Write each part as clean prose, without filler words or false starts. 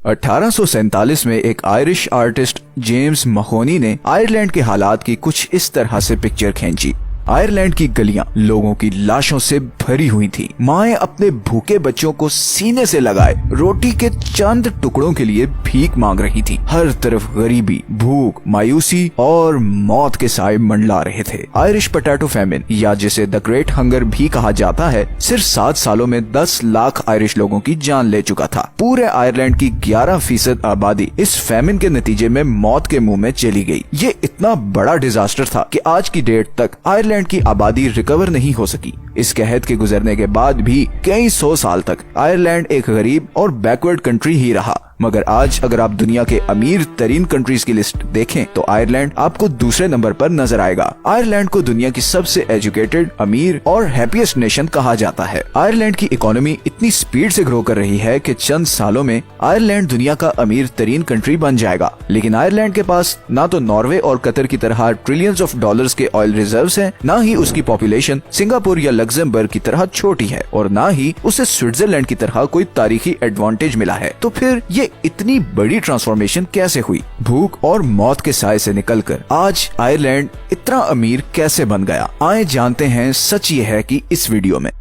1847 में एक Irish artist James महोनी ने आयरलैंड के हालात की कुछ इस तरह से पिक्चर खींची। आयरलैंड की गलियां लोगों की लाशों से भरी हुई थी। माएं अपने भूखे बच्चों को सीने से लगाए रोटी के चंद टुकड़ों के लिए भीख मांग रही थी। हर तरफ गरीबी, भूख, मायूसी और मौत के साए मंडला रहे थे। आयरिश पोटैटो फैमिन, या जिसे द ग्रेट हंगर भी कहा जाता है, सिर्फ 7 सालों में 10 लाख आयरिश लोगों की जान ले चुका था। पूरे आयरलैंड की 11% आबादी इस फैमिन के नतीजे में मौत के मुंह में चली गई। ये इतना बड़ा डिजास्टर था कि आज की डेट तक आयरलैंड की आबादी रिकवर नहीं हो सकी। इस कहत के गुजरने के बाद भी कई 100 साल तक आयरलैंड एक गरीब और बैकवर्ड कंट्री ही रहा। मगर आज अगर आप दुनिया के अमीर तरीन कंट्रीज की लिस्ट देखें तो आयरलैंड आपको दूसरे नंबर पर नजर आएगा। आयरलैंड को दुनिया की सबसे एजुकेटेड, अमीर और हैप्पीएस्ट नेशन कहा जाता है। आयरलैंड की इकोनॉमी इतनी स्पीड से ग्रो कर रही है कि चंद सालों में आयरलैंड दुनिया का अमीर तरीन कंट्री बन जाएगा। लेकिन आयरलैंड के पास ना तो नॉर्वे और कतर की तरह ट्रिलियंस ऑफ डॉलर्स के ऑयल रिजर्व्स हैं, ना ही उसकी पॉपुलेशन सिंगापुर या लग्जमबर्ग की तरह छोटी है, और ना ही उसे स्विट्जरलैंड की तरह कोई तारीखी एडवांटेज मिला है। तो फिर ये इतनी बड़ी ट्रांसफॉर्मेशन कैसे हुई? भूख और मौत के साए से निकलकर आज आयरलैंड इतना अमीर कैसे बन गया? आए जानते हैं। सच ये है कि इस वीडियो में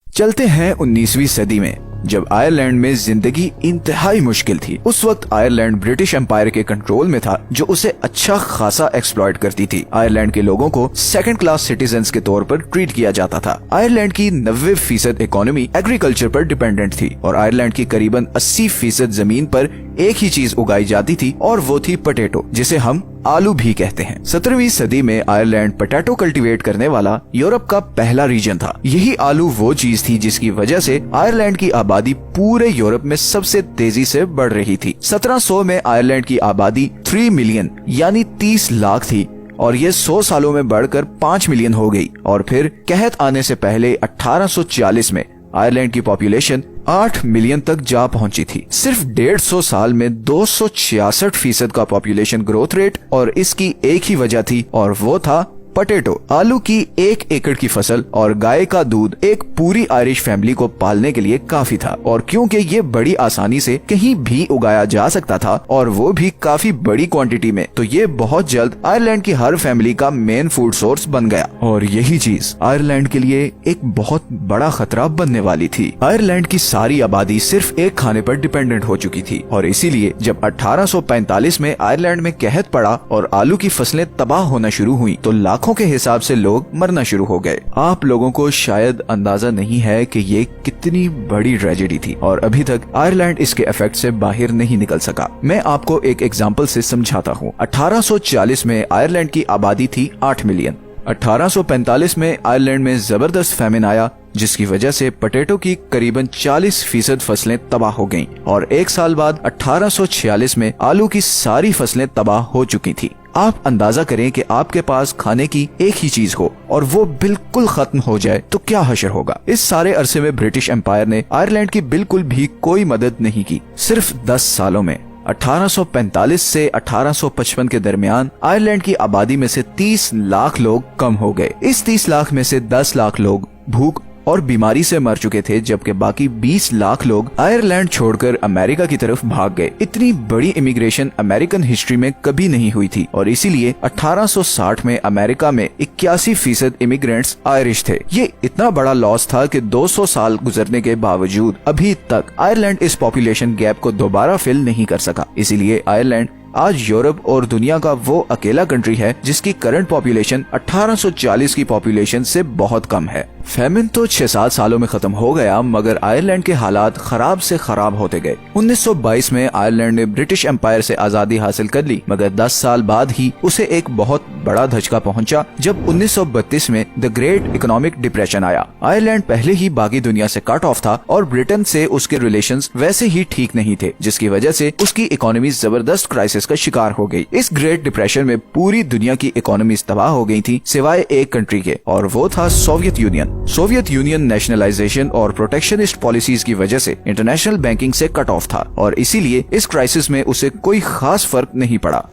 चलते हैं 19वीं सदी में, जब आयरलैंड में जिंदगी इंतहाई मुश्किल थी। उस वक्त आयरलैंड ब्रिटिश एम्पायर के कंट्रोल में था, जो उसे अच्छा खासा एक्सप्लॉइट करती थी। आयरलैंड के लोगों को सेकंड क्लास सिटीजन्स के तौर पर ट्रीट किया जाता था। आयरलैंड की 90% इकोनॉमी एग्रीकल्चर पर डिपेंडेंट थी और आयरलैंड की करीबन 80% जमीन पर एक ही चीज उगाई जाती थी और वो थी पोटैटो, जिसे हम आलू भी कहते हैं। 17वीं सदी में आयरलैंड पोटैटो कल्टीवेट करने वाला यूरोप का पहला रीजन था। यही आलू वो चीज थी जिसकी वजह से आयरलैंड की आबादी पूरे यूरोप में सबसे तेजी से बढ़ रही थी। 1700 में आयरलैंड की आबादी 3 मिलियन यानी 30 लाख थी और ये 100 सालों में बढ़कर 5 मिलियन हो गई। और फिर कहत आने से पहले 1840 में आयरलैंड की पॉपुलेशन 8 मिलियन तक जा पहुंची थी। सिर्फ 150 साल में 266% का पॉपुलेशन ग्रोथ रेट, और इसकी एक ही वजह थी और वो था पोटैटो। आलू की 1 एकड़ की फसल और गाय का दूध एक पूरी आयरिश फैमिली को पालने के लिए काफी था। और क्योंकि ये बड़ी आसानी से कहीं भी उगाया जा सकता था और वो भी काफी बड़ी क्वांटिटी में, तो ये बहुत जल्द आयरलैंड की हर फैमिली का मेन फूड सोर्स बन गया। और यही चीज आयरलैंड के लिए एक बहुत बड़ा खतरा बनने वाली थी। आयरलैंड की सारी आबादी सिर्फ एक खाने पर डिपेंडेंट हो चुकी थी और इसीलिए जब 1845 में आयरलैंड में कहत पड़ा और आलू की फसलें तबाह होना शुरू हुई, तो लाखों के हिसाब से लोग मरना शुरू हो गए। आप लोगों को शायद अंदाजा नहीं है कि ये कितनी बड़ी ट्रेजेडी थी और अभी तक आयरलैंड इसके इफेक्ट से बाहर नहीं निकल सका। मैं आपको एक एग्जांपल से समझाता हूँ। 1840 में आयरलैंड की आबादी थी 8 मिलियन। 1845 में आयरलैंड में जबरदस्त फैमिन आया, जिसकी वजह से पोटैटो की करीबन 40% फसलें तबाह हो गईं और 1 साल बाद 1846 में आलू की सारी फसलें तबाह हो चुकी थी। आप अंदाजा करें कि आपके पास खाने की एक ही चीज हो और वो बिल्कुल खत्म हो जाए तो क्या हशर होगा। इस सारे अरसे में ब्रिटिश एम्पायर ने आयरलैंड की बिल्कुल भी कोई मदद नहीं की। सिर्फ 10 सालों में 1845 से 1855 के दरमियान आयरलैंड की आबादी में से 30 लाख लोग कम हो गए। इस 30 लाख में से 10 लाख लोग भूख और बीमारी से मर चुके थे, जबकि बाकी 20 लाख लोग आयरलैंड छोड़कर अमेरिका की तरफ भाग गए। इतनी बड़ी इमिग्रेशन अमेरिकन हिस्ट्री में कभी नहीं हुई थी और इसीलिए 1860 में अमेरिका में 81% इमिग्रेंट्स आयरिश थे। ये इतना बड़ा लॉस था कि 200 साल गुजरने के बावजूद अभी तक आयरलैंड इस पॉपुलेशन गैप को दोबारा फिल नहीं कर सका। इसीलिए आयरलैंड आज यूरोप और दुनिया का वो अकेला कंट्री है जिसकी करंट पॉपुलेशन 1840 की पॉपुलेशन से बहुत कम है। फैमिन तो 6-7 सालों में खत्म हो गया, मगर आयरलैंड के हालात खराब से खराब होते गए। 1922 में आयरलैंड ने ब्रिटिश एम्पायर से आजादी हासिल कर ली, मगर 10 साल बाद ही उसे एक बहुत बड़ा धचका पहुंचा जब 1932 में द ग्रेट इकोनॉमिक डिप्रेशन आया। आयरलैंड पहले ही बाकी दुनिया से कट ऑफ था और ब्रिटेन से उसके रिलेशंस वैसे ही ठीक नहीं थे, जिसकी वजह से उसकी इकोनॉमी जबरदस्त क्राइसिस का शिकार हो गई। इस ग्रेट डिप्रेशन में पूरी दुनिया की इकोनॉमी तबाह हो गई थी सिवाय एक कंट्री के, और वो था Soviet union. Soviet union nationalisation और प्रोटेक्शनिस्ट पॉलिसीज की वजह से इंटरनेशनल बैंकिंग से कट ऑफ था और इसीलिए इस क्राइसिस में उसे कोई खास फर्क नहीं पड़ा।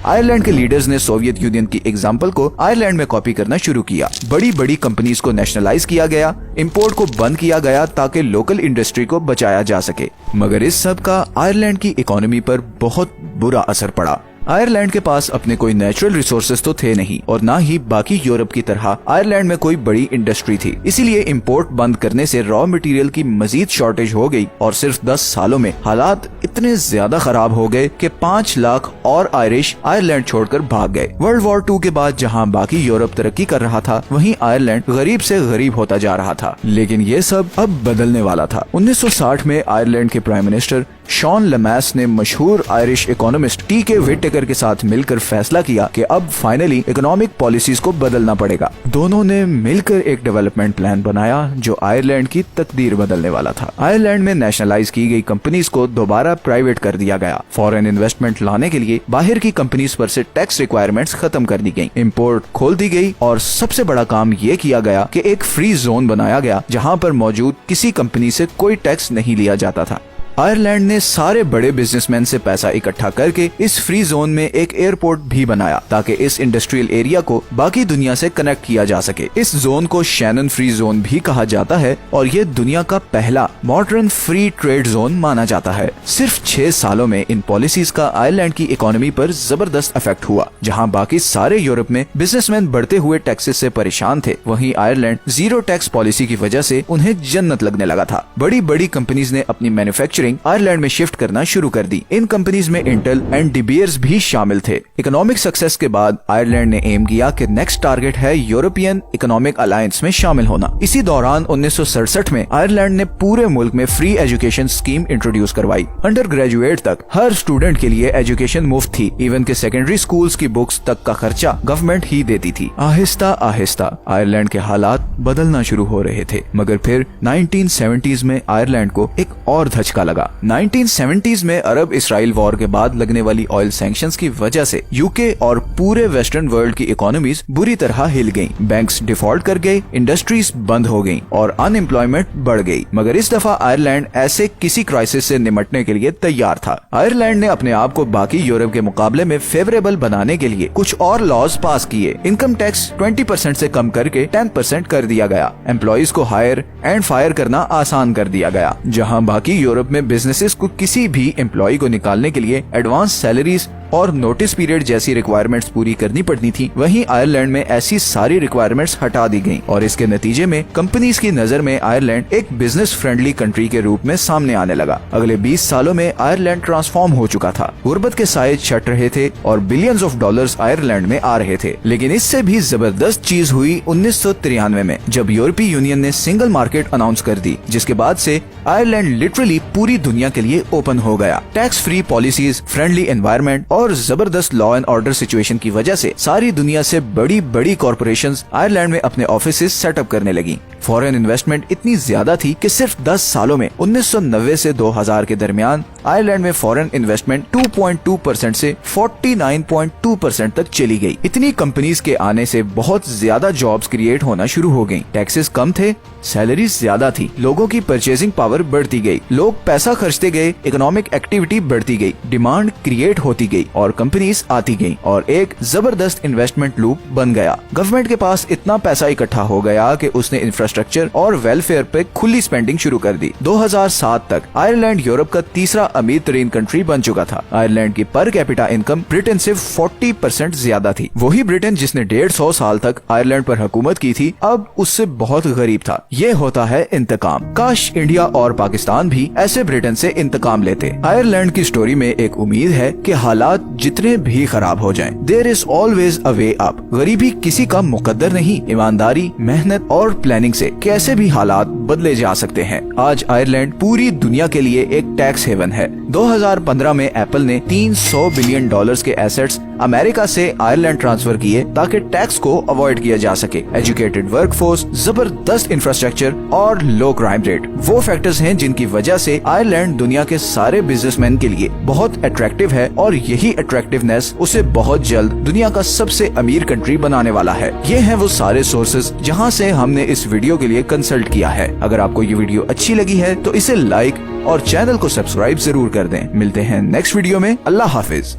आयरलैंड के लीडर्स ने सोवियत यूनियन की एग्जाम्पल को आयरलैंड में कॉपी करना शुरू किया। बड़ी बड़ी कंपनीज को नेशनलाइज किया गया, इंपोर्ट को बंद किया गया ताकि लोकल इंडस्ट्री को बचाया जा सके। मगर इस सब का आयरलैंड की इकोनॉमी पर बहुत बुरा असर पड़ा। आयरलैंड के पास अपने कोई नेचुरल रिसोर्सेज तो थे नहीं और ना ही बाकी यूरोप की तरह आयरलैंड में कोई बड़ी इंडस्ट्री थी। इसीलिए इंपोर्ट बंद करने से रॉ मटेरियल की मजीद शॉर्टेज हो गई और सिर्फ 10 सालों में हालात इतने ज्यादा खराब हो गए कि 5 लाख और आयरिश आयरलैंड छोड़कर भाग गए। वर्ल्ड वॉर 2 के बाद जहां बाकी यूरोप तरक्की कर रहा था, वहीं आयरलैंड गरीब से गरीब होता जा रहा था। लेकिन ये सब अब बदलने वाला था। 1960 में आयरलैंड के प्राइम मिनिस्टर शॉन लैमास ने मशहूर आयरिश इकोनॉमिस्ट टी.के. व्हिटेकर के साथ मिलकर फैसला किया कि अब फाइनली इकोनॉमिक पॉलिसीज को बदलना पड़ेगा। दोनों ने मिलकर एक डेवलपमेंट प्लान बनाया जो आयरलैंड की तकदीर बदलने वाला था। आयरलैंड में नेशनलाइज की गई कंपनीज को दोबारा प्राइवेट कर दिया गया। फॉरेन इन्वेस्टमेंट लाने के लिए बाहर की कंपनीज पर से टैक्स रिक्वायरमेंट्स खत्म कर दी गई, इंपोर्ट खोल दी गई और सबसे बड़ा काम ये किया गया कि एक फ्री जोन बनाया गया जहाँ पर मौजूद किसी कंपनी से कोई टैक्स नहीं लिया जाता था। आयरलैंड ने सारे बड़े बिजनेसमैन से पैसा इकट्ठा करके इस फ्री जोन में एक एयरपोर्ट भी बनाया ताकि इस इंडस्ट्रियल एरिया को बाकी दुनिया से कनेक्ट किया जा सके। इस जोन को शैनन फ्री जोन भी कहा जाता है और ये दुनिया का पहला मॉडर्न फ्री ट्रेड जोन माना जाता है। सिर्फ 6 सालों में इन पॉलिसीज का आयरलैंड की इकोनॉमी पर जबरदस्त इफेक्ट हुआ। जहाँ बाकी सारे यूरोप में बिजनेसमैन बढ़ते हुए टैक्सेस से परेशान थे, वहीं आयरलैंड जीरो टैक्स पॉलिसी की वजह से उन्हें जन्नत लगने लगा था। बड़ी बड़ी कंपनीज ने अपनी मैन्युफैक्चरिंग आयरलैंड में शिफ्ट करना शुरू कर दी। इन कंपनीज में इंटेल एंड डी बीयर्स भी शामिल थे। इकोनॉमिक सक्सेस के बाद आयरलैंड ने एम किया कि नेक्स्ट टारगेट है यूरोपियन इकोनॉमिक अलायंस में शामिल होना। इसी दौरान 1967 में आयरलैंड ने पूरे मुल्क में फ्री एजुकेशन स्कीम इंट्रोड्यूस करवाई। अंडर ग्रेजुएट तक हर स्टूडेंट के लिए एजुकेशन मुफ्त थी। इवन के सेकेंडरी स्कूल्स की बुक्स तक का खर्चा गवर्नमेंट ही देती थी। आहिस्ता आहिस्ता आयरलैंड के हालात बदलना शुरू हो रहे थे, मगर फिर 1970s में आयरलैंड को एक और धचका लगा। 1970s में अरब इसराइल वॉर के बाद लगने वाली ऑयल सैंक्शंस की वजह से यूके और पूरे वेस्टर्न वर्ल्ड की इकोनॉमीज बुरी तरह हिल गईं। बैंक्स डिफॉल्ट कर गए, इंडस्ट्रीज बंद हो गईं और अनएम्प्लॉयमेंट बढ़ गई। मगर इस दफा आयरलैंड ऐसे किसी क्राइसिस से निपटने के लिए तैयार था। आयरलैंड ने अपने आप को बाकी यूरोप के मुकाबले में फेवरेबल बनाने के लिए कुछ और लॉज पास किए। इनकम टैक्स 20% से कम करके 10% कर दिया गया। एम्प्लॉयज को हायर एंड फायर करना आसान कर दिया गया। जहां बाकी यूरोप में बिजनेसेस को किसी भी एम्प्लॉय को निकालने के लिए एडवांस सैलरीज और नोटिस पीरियड जैसी रिक्वायरमेंट्स पूरी करनी पड़ती थी, वहीं आयरलैंड में ऐसी सारी रिक्वायरमेंट्स हटा दी गईं और इसके नतीजे में कंपनीज की नजर में आयरलैंड एक बिजनेस फ्रेंडली कंट्री के रूप में सामने आने लगा। अगले 20 सालों में आयरलैंड ट्रांसफॉर्म हो चुका था। गुर्बत के साए छट रहे थे और बिलियंस ऑफ डॉलर्स आयरलैंड में आ रहे थे। लेकिन इससे भी जबरदस्त चीज हुई 1993 में, जब यूरोपीय यूनियन ने सिंगल मार्केट अनाउंस कर दी, जिसके बाद से आयरलैंड लिटरली पूरी दुनिया के लिए ओपन हो गया। Tax free policies, friendly environment और जबरदस्त लॉ एंड ऑर्डर सिचुएशन की वजह से सारी दुनिया से बड़ी बड़ी कॉर्पोरेशंस आयरलैंड में अपने ऑफिसेज सेटअप करने लगी। फॉरेन इन्वेस्टमेंट इतनी ज्यादा थी कि सिर्फ 10 सालों में 1990 से 2000 के दरमियान आयरलैंड में फॉरेन इन्वेस्टमेंट 2.2% से 49.2% तक चली गई। इतनी कंपनीज के आने से बहुत ज्यादा जॉब्स क्रिएट होना शुरू हो गयी। टैक्सेस कम थे, सैलरीज ज्यादा थी, लोगों की परचेजिंग पावर बढ़ती गई, लोग पैसा खर्चते गए, इकोनॉमिक एक्टिविटी बढ़ती गई, डिमांड क्रिएट होती गई और कंपनीज आती गई और एक जबरदस्त इन्वेस्टमेंट लूप बन गया। गवर्नमेंट के पास इतना पैसा इकट्ठा हो गया कि उसने इंफ्रास्ट्रक्चर और वेलफेयर पे खुली स्पेंडिंग शुरू कर दी। 2007 तक आयरलैंड यूरोप का तीसरा अमीर तरीन कंट्री बन चुका था। आयरलैंड की पर कैपिटा इनकम ब्रिटेन से 40% ज्यादा थी। वही ब्रिटेन जिसने 150 साल तक आयरलैंड पर हुकूमत की थी, अब उससे बहुत गरीब था। ये होता है इंतकाम। काश इंडिया और पाकिस्तान भी ऐसे ब्रिटेन से इंतकाम लेते। आयरलैंड की स्टोरी में एक उम्मीद है कि हालात जितने भी खराब हो जाएं, there is always a way up. गरीबी किसी का मुकद्दर नहीं, ईमानदारी, मेहनत और प्लानिंग से कैसे भी हालात बदले जा सकते हैं। आज आयरलैंड पूरी दुनिया के लिए एक टैक्स हेवन है। 2015 में एप्पल ने $300 बिलियन के एसेट्स अमेरिका से आयरलैंड ट्रांसफर किए ताकि टैक्स को अवॉइड किया जा सके। एजुकेटेड वर्कफोर्स, जबरदस्त इंफ्रास्ट्रक्चर और लो क्राइम रेट वो फैक्टर्स हैं जिनकी वजह से आयरलैंड दुनिया के सारे बिजनेसमैन के लिए बहुत अट्रैक्टिव है और यही अट्रैक्टिवनेस उसे बहुत जल्द दुनिया का सबसे अमीर कंट्री बनाने वाला है। ये हैं वो सारे सोर्सेज जहां से हमने इस वीडियो के लिए कंसल्ट किया है। अगर आपको ये वीडियो अच्छी लगी है तो इसे लाइक और चैनल को सब्सक्राइब जरूर कर दें। मिलते हैं नेक्स्ट वीडियो में। अल्लाह हाफिज।